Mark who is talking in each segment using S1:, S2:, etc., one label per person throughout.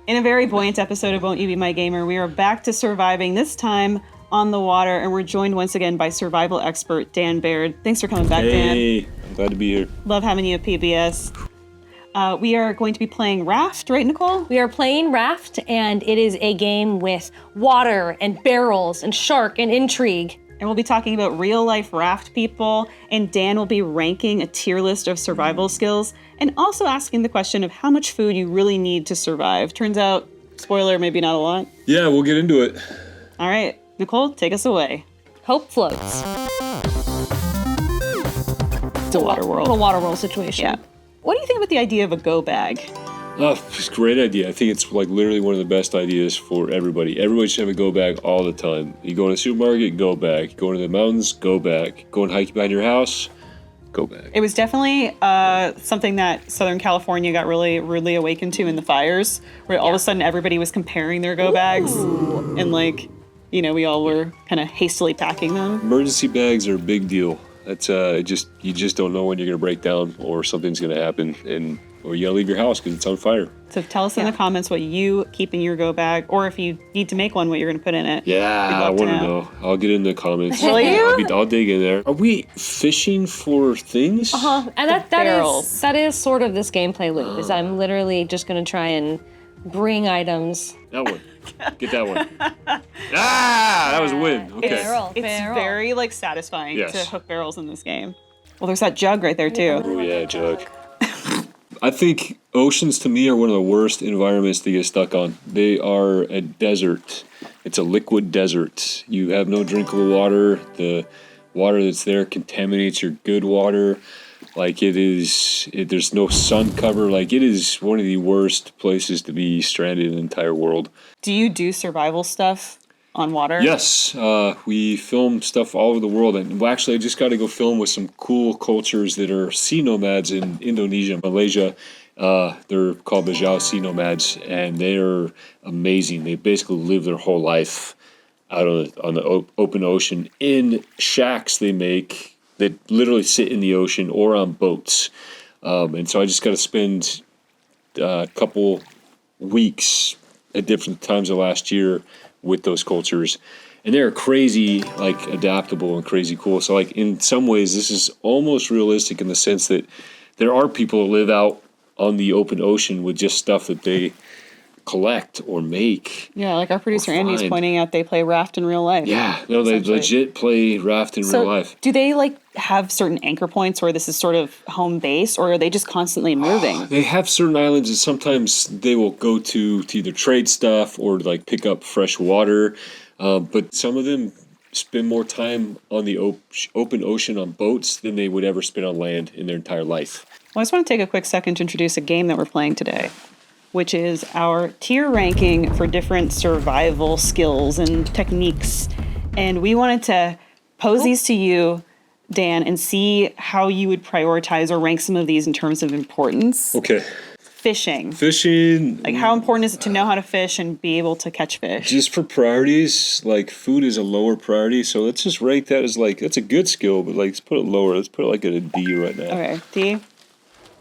S1: In a very buoyant episode of Won't You Be My Gamer, we are back to surviving, this time on the water, and we're joined once again by survival expert Dan Baird. Thanks for coming back, Dan.
S2: Hey, I'm glad to be here.
S1: Love having you at PBS. We are going to be playing Raft, right, Nicole?
S3: We are playing Raft, and it is a game with water and barrels and shark and intrigue.
S1: And we'll be talking about real-life raft people, and Dan will be ranking a tier list of survival skills, and also asking the question of how much food you really need to survive. Turns out, spoiler, maybe not a lot.
S2: Yeah, we'll get into it.
S1: All right, Nicole, take us away.
S3: Hope floats.
S1: It's a water world.
S3: Little water world situation.
S1: Yeah. What do you think about the idea of a go bag?
S2: Oh, it's a great idea. I think it's like literally one of the best ideas for everybody. Everybody should have a go bag all the time. You go in the supermarket, go bag. Go into the mountains, go bag. Go and hike behind your house, go bag.
S1: It was definitely something that Southern California got really rudely awakened to in the fires, where all of a sudden everybody was comparing their go bags, and we all were kind of hastily packing them.
S2: Emergency bags are a big deal. That's you just don't know when you're gonna break down or something's gonna happen, or you gotta leave your house because it's on fire.
S1: So tell us in the comments what you keep in your go bag, or if you need to make one, what you're going to put in it.
S2: Yeah, I want to know. I'll get in the comments.
S1: Will you?
S2: I'll dig in there. Are we fishing for things?
S3: And
S1: barrels.
S3: that is sort of this gameplay loop, is I'm literally just going to try and bring items.
S2: That one. Get that one. That was a win. Okay.
S3: Barrel.
S1: It's very satisfying
S2: Yes.
S1: to hook barrels in this game. Well, there's that jug right there too.
S2: Oh yeah, jug. I think oceans to me are one of the worst environments to get stuck on. They are a desert. It's a liquid desert. You have no drinkable water. The water that's there contaminates your good water. There's no sun cover. It is one of the worst places to be stranded in the entire world.
S1: Do you do survival stuff on water?
S2: Yes, we film stuff all over the world, and actually I just got to go film with some cool cultures that are sea nomads in Indonesia, Malaysia. They're called Bajau Sea Nomads, and they're amazing. They basically live their whole life out on the open ocean in shacks they make that literally sit in the ocean or on boats. And so I just got to spend a couple weeks at different times of last year with those cultures, and they're crazy, adaptable and crazy cool. So in some ways this is almost realistic in the sense that there are people that live out on the open ocean with just stuff that they collect or make.
S1: Yeah, like our producer
S2: Or
S1: Andy's
S2: find.
S1: pointing out, they play Raft in real life.
S2: Yeah, no, they
S1: Essentially.
S2: legit play Raft in real life.
S1: Do they have certain anchor points where this is sort of home base, or are they just constantly moving?
S2: They have certain islands that sometimes they will go to either trade stuff or pick up fresh water, but some of them spend more time on the open ocean on boats than they would ever spend on land in their entire life.
S1: Well, I just want to take a quick second to introduce a game that we're playing today, which is our tier ranking for different survival skills and techniques. And we wanted to pose these to you, Dan, and see how you would prioritize or rank some of these in terms of importance.
S2: Okay.
S1: Fishing.
S2: Fishing.
S1: How important is it to know how to fish and be able to catch fish?
S2: Just for priorities, food is a lower priority, so let's just rank that as that's a good skill, but let's put it lower. Let's put it at a D right now.
S1: Okay, D.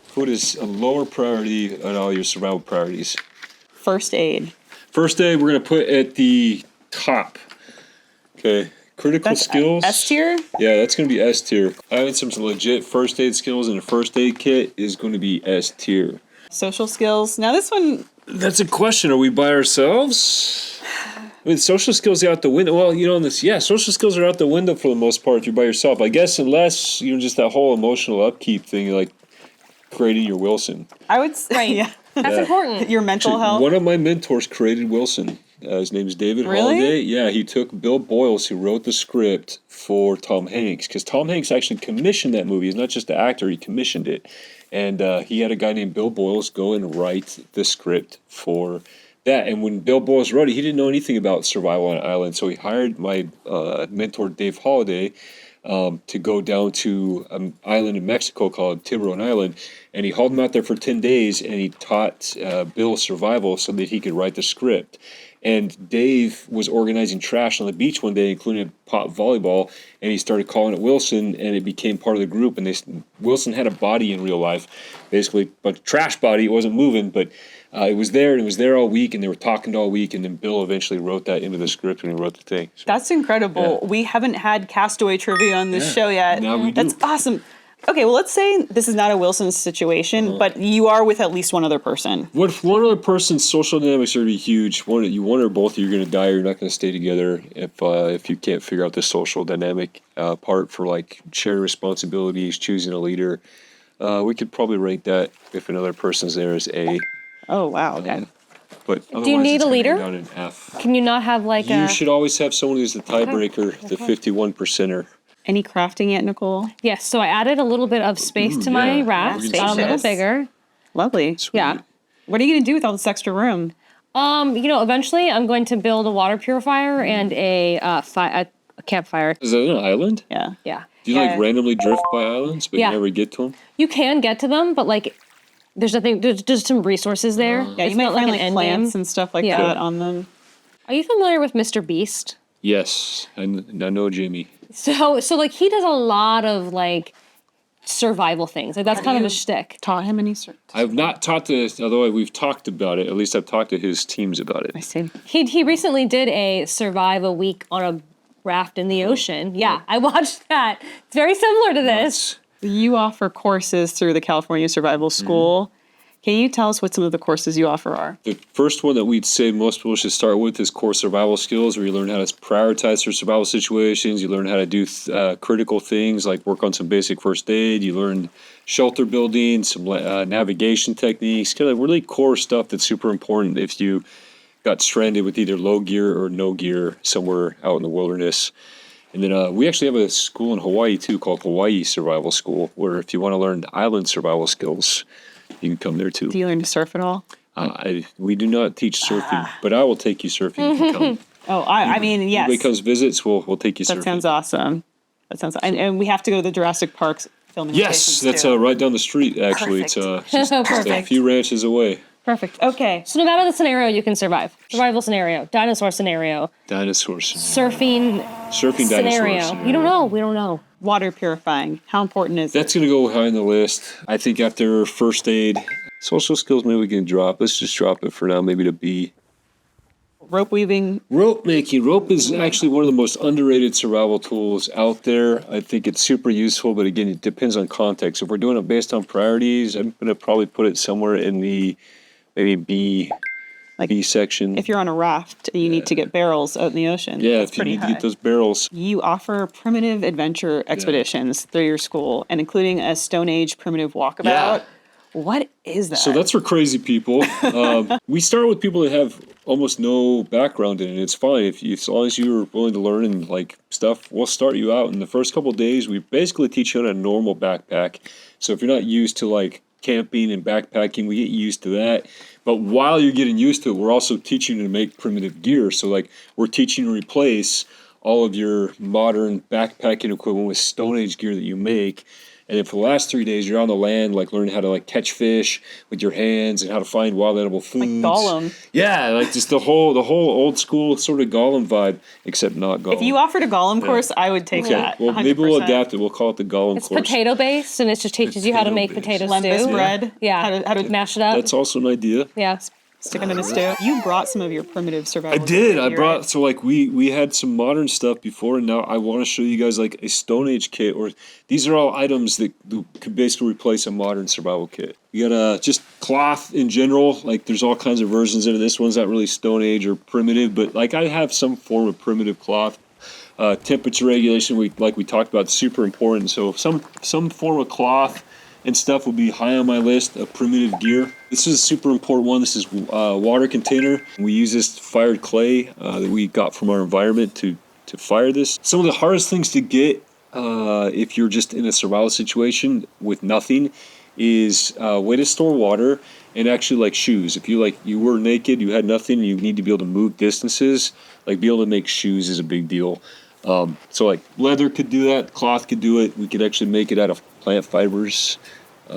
S2: Food is a lower priority on all your survival priorities.
S1: First aid.
S2: First aid, we're going to put at the top. Okay. Critical
S1: That's
S2: skills.
S1: S tier?
S2: Yeah, that's going to be S tier. Having some legit first aid skills in a first aid kit is going to be S tier.
S1: Social skills. Now this one,
S2: That's a question. Are we by ourselves? Social skills are out the window. Well, social skills are out the window for the most part if you're by yourself. I guess unless, just that whole emotional upkeep thing, creating your Wilson.
S1: I would say,
S3: Right.
S1: yeah.
S3: That's important.
S1: Your mental health.
S2: One of my mentors created Wilson. His name is David
S1: Really?
S2: Holliday. Yeah, he took Bill Boyles, who wrote the script for Tom Hanks, because Tom Hanks actually commissioned that movie. He's not just the actor, he commissioned it. And he had a guy named Bill Boyles go and write the script for that. And when Bill Boyles wrote it, he didn't know anything about survival on an island. So he hired my mentor, Dave Holliday, to go down to an island in Mexico called Tiburon Island. And he hauled him out there for 10 days, and he taught Bill survival so that he could write the script. And Dave was organizing trash on the beach one day, including a pot volleyball, and he started calling it Wilson, and it became part of the group. And Wilson had a body in real life, basically, but trash body. It wasn't moving, but it was there, and it was there all week, and they were talking all week, and then Bill eventually wrote that into the script when he wrote the thing. So,
S1: That's incredible.
S2: Yeah.
S1: We haven't had Castaway trivia on this
S2: Yeah.
S1: show yet.
S2: Now we do.
S1: That's awesome. Okay, well, let's say this is not a Wilson situation, but you are with at least one other person.
S2: what if one other person's social dynamics are going to be huge? One or both of you are going to die. Or you're not going to stay together if you can't figure out the social dynamic part for like shared responsibilities, choosing a leader. We could probably rate that if another person's there as A.
S1: Oh, wow. Okay.
S2: But
S3: you
S2: otherwise
S3: need
S2: it's
S3: a
S2: gonna go
S3: leader?
S2: down in F.
S3: Can you not have like
S2: You
S3: a?
S2: should always have someone who's the tiebreaker, the 51%er.
S1: Any crafting yet, Nicole?
S3: Yes. So I added a little bit of space to my
S2: yeah.
S3: raft.
S2: Yes,
S3: Got a little
S1: spacious.
S3: bigger.
S1: Lovely.
S3: Yeah.
S1: What are you going to do with all this extra room?
S3: Eventually I'm going to build a water purifier and a campfire.
S2: Is that an island?
S1: Yeah.
S3: Yeah.
S2: Do you
S1: Yeah.
S2: like randomly drift by islands, but
S3: Yeah.
S2: you never get to them?
S3: You can get to them, but like, there's nothing. There's just some resources there.
S1: Yeah,
S3: It's
S1: you might
S3: not
S1: find
S3: an
S1: like
S3: end
S1: plants
S3: game.
S1: and stuff like
S3: Yeah.
S1: that on them.
S3: Are you familiar with Mr. Beast?
S2: Yes, I know Jimmy.
S3: So like he does a lot of like survival things. Like that's kind of a shtick.
S1: Taught him any sort.
S2: I've not talked to, although we've talked about it, at least I've talked to his teams about
S1: I
S2: it.
S1: see.
S3: He recently did a survive a week on a raft in the ocean. Yeah, I watched that. It's very similar to this.
S1: You offer courses through the California Survival School. Can you tell us what some of the courses you offer are?
S2: The first one that we'd say most people should start with is core survival skills, where you learn how to prioritize for survival situations. You learn how to do critical things like work on some basic first aid. You learn shelter building, some navigation techniques, kind of really core stuff that's super important if you got stranded with either low gear or no gear somewhere out in the wilderness. And then we actually have a school in Hawaii too called Hawaii Survival School, where if you want to learn island survival skills, you can come there too.
S1: Do you learn to surf at all?
S2: We do not teach surfing, but I will take you surfing if you come.
S1: Oh, I mean, yes.
S2: Anybody comes visits, we'll take you surfing.
S1: That sounds awesome. That sounds, and we have to go to the Jurassic Parks filming
S2: Yes,
S1: stations,
S2: that's
S1: too.
S2: right down the street. Actually, it's just a
S3: Perfect.
S2: few ranches away.
S3: Perfect.
S1: Okay.
S3: So no matter the scenario, you can survive. Survival scenario, dinosaur scenario,
S2: Dinosaurs,
S3: surfing
S2: surfing
S3: scenario.
S2: dinosaurs.
S3: You don't know. We don't know.
S1: Water purifying. How important is it?
S2: That's gonna go high on the list. I think after first aid, social skills, maybe we can drop. Let's just drop it for now. Maybe to B.
S1: Rope weaving.
S2: Rope making. Rope is actually one of the most underrated survival tools out there. I think it's super useful, but again, it depends on context. If we're doing it based on priorities, I'm going to probably put it somewhere in the maybe B,
S1: Like,
S2: B section.
S1: If you're on a raft and you need to get barrels out in the ocean.
S2: yeah,
S1: that's
S2: if you
S1: pretty
S2: need to
S1: high.
S2: get those barrels.
S1: You offer primitive adventure expeditions through your school, and including a Stone Age primitive walkabout.
S2: Yeah.
S1: What is that?
S2: So that's for crazy people. We start with people that have almost no background in it. It's fine if you, as long as you're willing to learn and like stuff. We'll start you out in the first couple of days. We basically teach you on a normal backpack. So if you're not used to like camping and backpacking, we get you used to that. But while you're getting used to it, we're also teaching you to make primitive gear. So like we're teaching you to replace all of your modern backpacking equipment with Stone Age gear that you make. And then for the last 3 days, you're on the land, like learning how to like catch fish with your hands and how to find wild edible foods.
S1: Gollum.
S2: Yeah, like just the whole old school sort of Gollum vibe, except not Gollum.
S1: If you offered a Gollum course, I would take
S2: okay,
S1: that.
S2: well maybe we'll
S1: 100%.
S2: adapt it. We'll call it the Gollum
S3: It's
S2: course.
S3: potato based, and it just teaches you how to make
S2: Potato-based.
S3: potato
S1: Lembas
S3: stew.
S1: bread.
S3: Yeah,
S1: How to
S3: mash it up.
S2: That's also an idea.
S3: Yeah.
S1: stick them in a stew. You brought some of your primitive survival.
S2: I did. I
S1: gear,
S2: brought
S1: right?
S2: so like we had some modern stuff before, and now I want to show you guys like a Stone Age kit. Or these are all items that could basically replace a modern survival kit. You got just cloth in general. Like there's all kinds of versions of it. This one's not really Stone Age or primitive, but like I have some form of primitive cloth. Temperature regulation, we talked about, super important. So some form of cloth and stuff will be high on my list of primitive gear. This is a super important one. This is a water container. We use this fired clay that we got from our environment to fire this. Some of the hardest things to get if you're just in a survival situation with nothing is a way to store water, and actually like shoes. If you were naked, you had nothing, you need to be able to move distances, like be able to make shoes is a big deal. So like leather could do that, cloth could do it. We could actually make it out of plant fibers.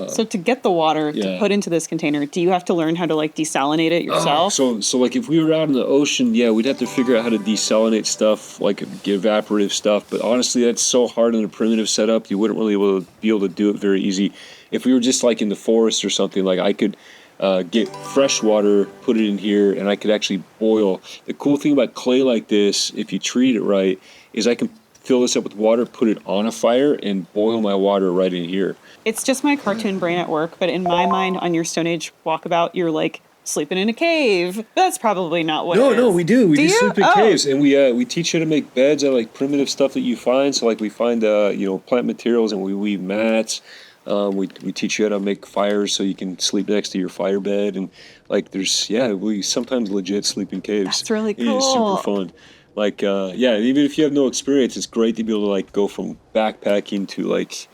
S1: So to get the water to
S2: yeah.
S1: put into this container, do you have to learn how to like desalinate it yourself?
S2: So like if we were out in the ocean, yeah, we'd have to figure out how to desalinate stuff, like get evaporative stuff. But honestly, that's so hard in a primitive setup. You wouldn't really be able to do it very easy. If we were just like in the forest or something, like I could get fresh water, put it in here, and I could actually boil. The cool thing about clay like this, if you treat it right, is I can fill this up with water, put it on a fire, and boil my water right in here.
S1: It's just my cartoon brain at work, but in my mind, on your Stone Age walkabout, you're like sleeping in a cave. That's probably not what it is.
S2: No, we do. We do
S1: you?
S2: sleep in
S1: Oh.
S2: caves, and we teach you how to make beds out of like primitive stuff that you find. So like we find plant materials, and we weave mats. We teach you how to make fires so you can sleep next to your fire bed, and like we sometimes legit sleep in caves.
S1: That's really
S2: It is
S1: cool.
S2: super fun. Like even if you have no experience, it's great to be able to like go from backpacking to like,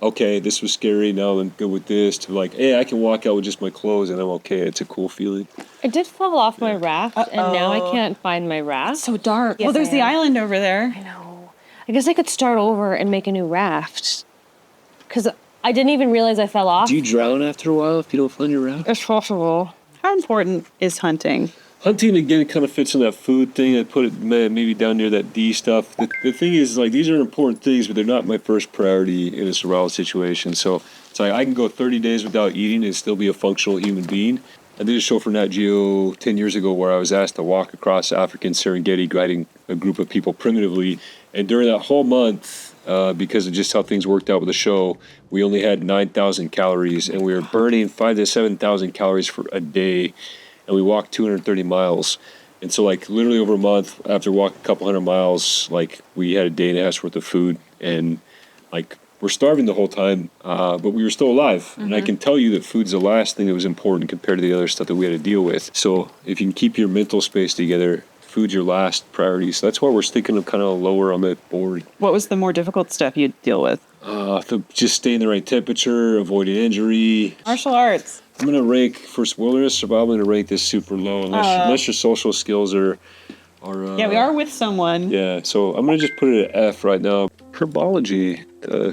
S2: okay, this was scary, now I'm good with this, to like, hey, I can walk out with just my clothes and I'm okay. It's a cool feeling.
S3: I did fall off my raft, and now I
S1: Uh-oh.
S3: can't find my raft.
S1: So dark.
S3: Yes,
S1: well, there's
S3: I
S1: the
S3: am.
S1: island over there.
S3: I know. I guess I could start over and make a new raft. Because I didn't even realize I fell off.
S2: Do you drown after a while if you don't find your raft?
S3: It's possible.
S1: How important is hunting?
S2: Hunting again kind of fits in that food thing. I put it maybe down near that D stuff. The thing is, like, these are important things, but they're not my first priority in a survival situation. So it's like I can go 30 days without eating and still be a functional human being. I did a show for Nat Geo 10 years ago where I was asked to walk across African Serengeti guiding a group of people primitively. And during that whole month, because of just how things worked out with the show, we only had 9,000 calories, and we were burning 5,000 to 7,000 calories for a day. And we walked 230 miles. And so, like, literally over a month, after walking a couple hundred miles, like, we had a day and a half's worth of food. And, like, we're starving the whole time, but we were still alive. And I can tell you that food's the last thing that was important compared to the other stuff that we had to deal with. So if you can keep your mental space together, food's your last priority. So that's why we're sticking them kind of lower on the board.
S1: What was the more difficult stuff you'd deal with?
S2: Just staying the right temperature, avoiding injury.
S1: Martial arts.
S2: I'm going to rank, for wilderness survival, I'm going to rank this super low unless your social skills are
S1: Yeah, we are with someone.
S2: Yeah, so I'm going to just put it at F right now. Herbology,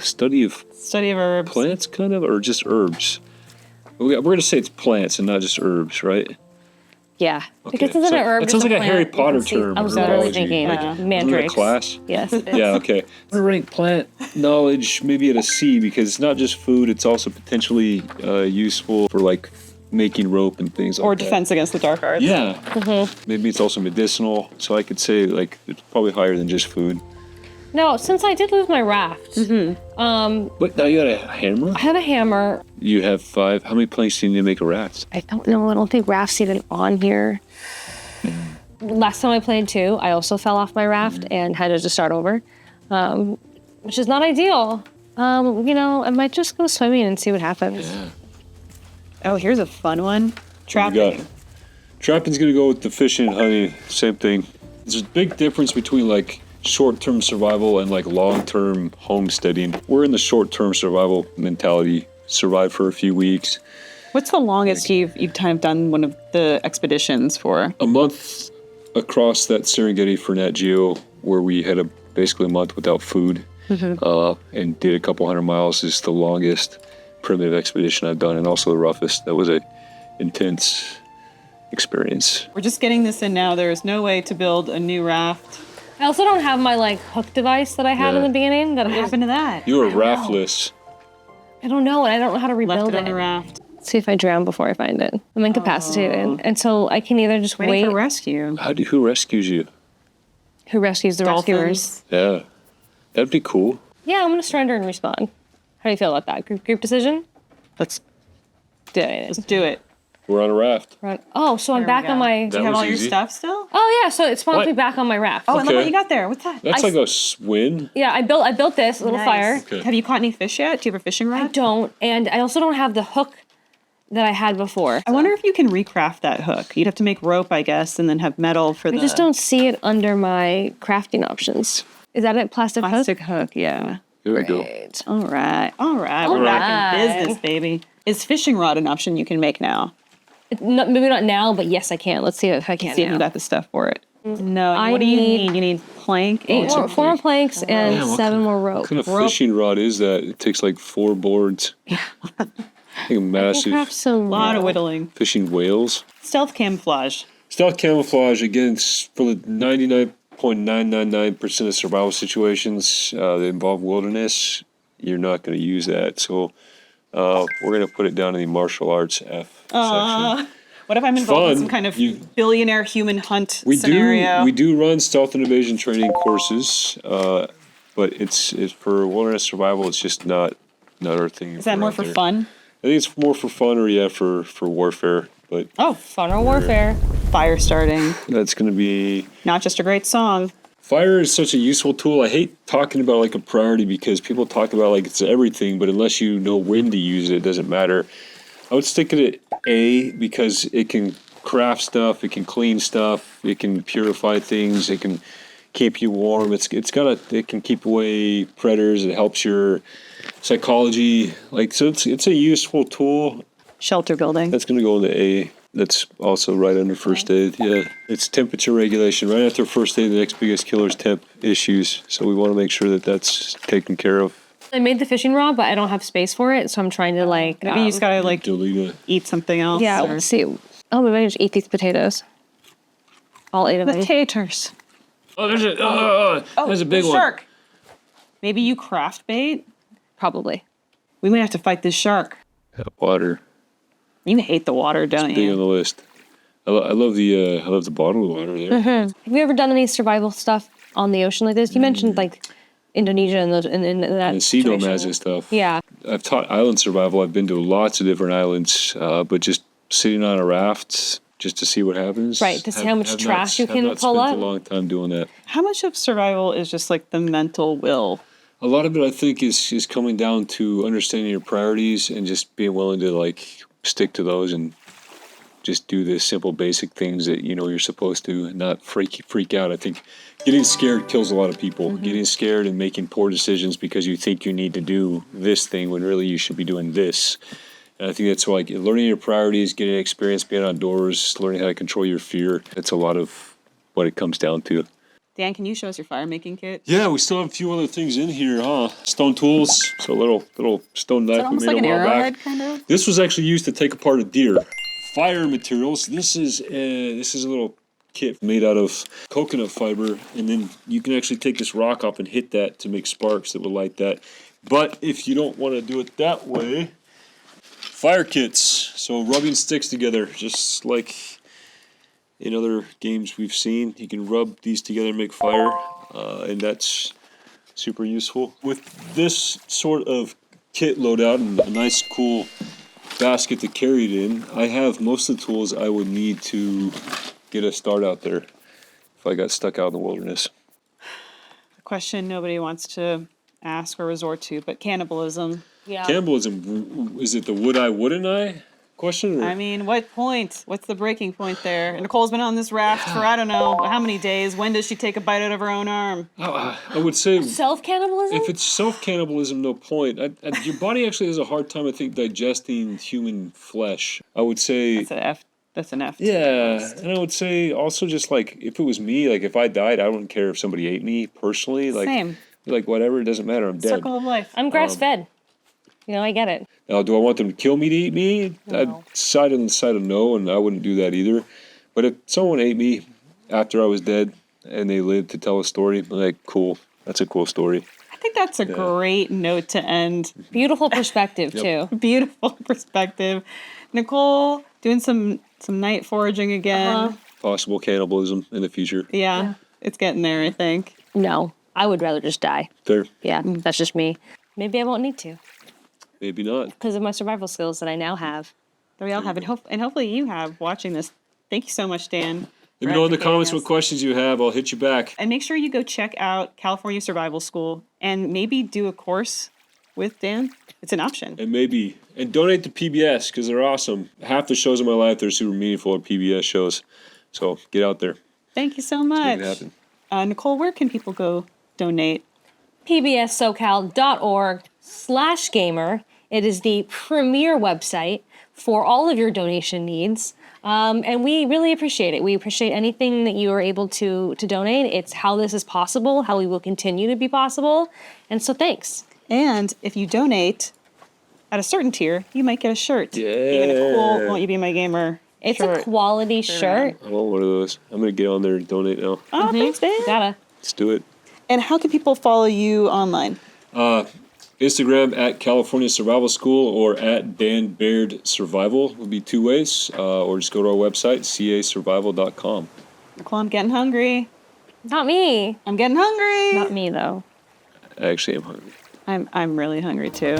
S2: study of
S1: Study of herbs.
S2: plants, kind of, or just herbs? We're going to say it's plants and not just herbs, right?
S3: Yeah.
S2: Okay,
S3: Because it's
S2: so
S3: an herb.
S2: that
S3: it's
S2: sounds
S3: a
S2: like a
S3: plant.
S2: Harry
S3: You
S2: Potter
S3: can see-
S2: term,
S3: I was literally
S2: herbology.
S3: thinking
S1: Yeah.
S2: Isn't that a
S3: mandrakes.
S2: class?
S3: Yes. it is.
S2: Yeah, okay. I'm going to rank plant knowledge maybe at a C because it's not just food, it's also potentially useful for like making rope and things like
S1: Or
S2: that.
S1: defense against the dark arts.
S2: Yeah. Maybe it's also medicinal, so I could say like it's probably higher than just food.
S3: No, since I did lose my raft,
S2: But now you got a hammer?
S3: I had a hammer.
S2: You have 5. How many planks do you need to make a raft?
S3: I don't know. I don't think raft's even on here. Last time I played too, I also fell off my raft and had to just start over, which is not ideal. I might just go swimming and see what happens.
S2: Yeah.
S1: Oh, here's a fun one.
S2: We got
S1: Trapping.
S2: trapping's gonna go with the fishing and hunting. Same thing. There's a big difference between like short-term survival and like long-term homesteading. We're in the short-term survival mentality. Survive for a few weeks.
S1: What's the longest you've kind of done one of the expeditions for?
S2: A month across that Serengeti for Nat Geo, where we had basically a month without food, and did a couple hundred miles, is the longest primitive expedition I've done, and also the roughest. That was a intense experience.
S1: We're just getting this in now. There is no way to build a new raft.
S3: I also don't have my like hook device that I had in
S2: Yeah.
S3: the beginning. That
S1: What happened to that?
S2: You were raftless.
S3: I don't know, and I don't know how to
S1: Left
S3: rebuild
S1: it on the raft.
S3: See if I drown before I find it. I'm incapacitated, and so I can either just
S1: Waiting
S3: wait.
S1: for rescue.
S2: Who rescues you?
S3: Who rescues the rescuers?
S2: Yeah, that'd be cool.
S3: Yeah, I'm gonna surrender and respawn. How do you feel about that? Group decision?
S1: Let's
S3: Let's
S1: do it.
S2: We're on a raft.
S3: Run. Oh, so I'm
S1: There we
S3: back
S1: go.
S3: on my.
S1: Do you
S2: That
S1: have
S2: was
S1: all your
S2: easy.
S1: stuff still?
S3: Oh yeah, so it spawns
S2: What?
S3: me back on my raft.
S1: Oh, and look
S2: Okay.
S1: what you got there. What's that?
S2: That's like a swim.
S3: Yeah, I built this little
S1: Nice.
S3: fire.
S2: Okay.
S1: Have you caught any fish yet? Do you have a fishing
S3: I
S1: rod?
S3: don't, and I also don't have the hook that I had before.
S1: I wonder if you can recraft that hook. You'd have to make rope, I guess, and then have metal for the
S3: I just don't see it under my crafting options. Is that it? Plastic hook?
S1: plastic hook. Yeah.
S2: There we go.
S3: Right.
S1: All right. We're back in
S3: right.
S1: business, baby. Is fishing rod an option you can make now?
S3: Maybe not now, but yes, I can. Let's see if I can.
S1: See if you
S3: now.
S1: got the stuff for it. No.
S3: I
S1: What do you
S3: need-
S1: need? You need plank.
S3: Four more planks and
S2: Man, what
S3: 7 more rope.
S2: What kind of fishing rod is that? It takes like 4 boards. Yeah. Like a massive
S3: Perhaps some.
S1: A lot of whittling.
S2: fishing whales.
S1: Stealth camouflage.
S2: Stealth camouflage, again, for the 99.999% of survival situations that involve wilderness, you're not going to use that. So we're going to put it down in the martial arts F. section.
S1: What if I'm involved in
S2: Fun.
S1: some kind of
S2: You-
S1: billionaire human hunt
S2: We
S1: scenario?
S2: do run stealth and evasion training courses, but it's for wilderness survival. It's just not our thing.
S1: Is that more for fun?
S2: I think it's more for fun, or for warfare. But
S1: Oh,
S3: Fun or warfare.
S1: fire starting.
S2: that's going to be.
S1: Not just a great song.
S2: Fire is such a useful tool. I hate talking about like a priority because people talk about like it's everything, but unless you know when to use it doesn't matter. I would stick it at A because it can craft stuff, it can clean stuff, it can purify things, it can keep you warm. It can keep away predators. It helps your psychology. Like so, it's a useful tool.
S1: Shelter building.
S2: That's going to go into A. That's also right under first aid. Yeah, it's temperature regulation. Right after first aid, the next biggest killer is temp issues. So we want to make sure that that's taken care of.
S3: I made the fishing rod, but I don't have space for it, so I'm trying to like.
S1: Maybe you just gotta like
S2: Delete it.
S1: eat something else.
S3: Yeah,
S1: or-
S3: let's see. Oh, maybe I just eat these potatoes. All 8 of them.
S1: Potatoes.
S2: Oh, there's a big one.
S1: Shark. Maybe you craft bait.
S3: Probably.
S1: We might have to fight this shark.
S2: Water.
S1: You hate the water, don't
S2: Big on the
S1: you?
S2: list. I love the bottled water there.
S3: Have you ever done any survival stuff on the ocean like this? You mentioned like Indonesia and that.
S2: And sea
S3: situation.
S2: nomads and stuff.
S3: Yeah.
S2: I've taught island survival. I've been to lots of different islands, but just sitting on a raft just to see what happens.
S3: Right, to see how much
S2: Have
S3: trash you
S2: have
S3: can
S2: not
S3: pull
S2: spent
S3: up.
S2: a long time doing that.
S1: How much of survival is just like the mental will?
S2: A lot of it, I think, is coming down to understanding your priorities and just being willing to like stick to those and just do the simple, basic things that you know you're supposed to, and not freak out. I think getting scared kills a lot of people. Getting scared and making poor decisions because you think you need to do this thing when really you should be doing this. And I think that's like learning your priorities, getting experience being outdoors, learning how to control your fear. That's a lot of what it comes down to.
S1: Dan, can you show us your fire making kit?
S2: Yeah, we still have a few other things in here, huh? Stone tools. So a little stone knife
S1: Is that
S2: we
S1: almost
S2: made
S1: like
S2: a
S1: an
S2: while back.
S1: arrowhead, kind of?
S2: This was actually used to take apart a deer. Fire materials. This is a little kit made out of coconut fiber, and then you can actually take this rock up and hit that to make sparks that will light that. But if you don't want to do it that way, fire kits. So rubbing sticks together, just like in other games we've seen, you can rub these together and make fire, and that's super useful. With this sort of kit loadout and a nice, cool basket to carry it in, I have most of the tools I would need to get a start out there if I got stuck out in the wilderness.
S1: A question nobody wants to ask or resort to, but cannibalism.
S3: Yeah.
S2: Cannibalism, is it the would I, wouldn't I question? Or?
S1: I mean, what point? What's the breaking point there? And Nicole's been on this raft for I don't know how many days. When does she take a bite out of her own arm?
S2: I would say
S3: Self cannibalism?
S2: if it's self-cannibalism, no point. Your body actually has a hard time, I think, digesting human flesh. I would say...
S1: That's an F. That's an F.
S2: Yeah, and I would say also just like if it was me, like if I died, I wouldn't care if somebody ate me personally. Like,
S1: Same.
S2: like whatever, it doesn't matter. I'm dead.
S1: Circle of life.
S3: I'm grass fed. You know, I get it.
S2: Now, do I want them to kill me to eat me?
S3: No.
S2: I'd side on the side of no, and I wouldn't do that either. But if someone ate me after I was dead and they lived to tell a story, I'm like, cool, that's a cool story.
S1: I think that's a great note to end.
S3: Beautiful perspective, too.
S1: Beautiful perspective. Nicole doing some night foraging again.
S3: Uh-huh.
S2: Possible cannibalism in the future.
S1: Yeah, it's getting there, I think.
S3: No, I would rather just die.
S2: Fair.
S3: Yeah, that's just me. Maybe I won't need to
S2: Maybe not.
S3: because of my survival skills that I now have.
S1: That we all have, and hopefully you have watching this. Thank you so much, Dan.
S2: Let
S1: for
S2: me know in the
S1: educating
S2: comments
S1: us.
S2: what questions you have. I'll hit you back.
S1: And make sure you go check out California Survival School and maybe do a course with Dan. It's an option.
S2: And donate to PBS because they're awesome. Half the shows in my life that are super meaningful are PBS shows. So get out there.
S1: Thank you so
S2: Make
S1: much.
S2: it happen.
S1: Nicole, where can people go donate?
S3: pbssocal.org/gamer. It is the premier website for all of your donation needs. And we really appreciate it. We appreciate anything that you are able to donate. It's how this is possible, how we will continue to be possible. And so thanks.
S1: And if you donate at a certain tier, you might get a shirt. You get a cool Won't You Be My Gamer
S3: It's
S1: shirt.
S3: a quality shirt.
S2: I want one of those. I'm going to get on there and donate now.
S1: Oh, thanks, Dan.
S3: Gotta.
S2: Let's do it.
S1: And how can people follow you online?
S2: Instagram at California Survival School or at Dan Baird Survival would be 2 ways. Or just go to our website, casurvival.com.
S1: Nicole, I'm getting hungry.
S3: Not me.
S1: I'm getting hungry.
S3: Not me though.
S2: I actually am hungry.
S1: I'm really hungry too.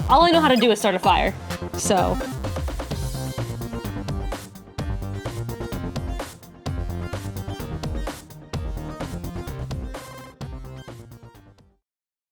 S3: All I know how to do is start a fire. So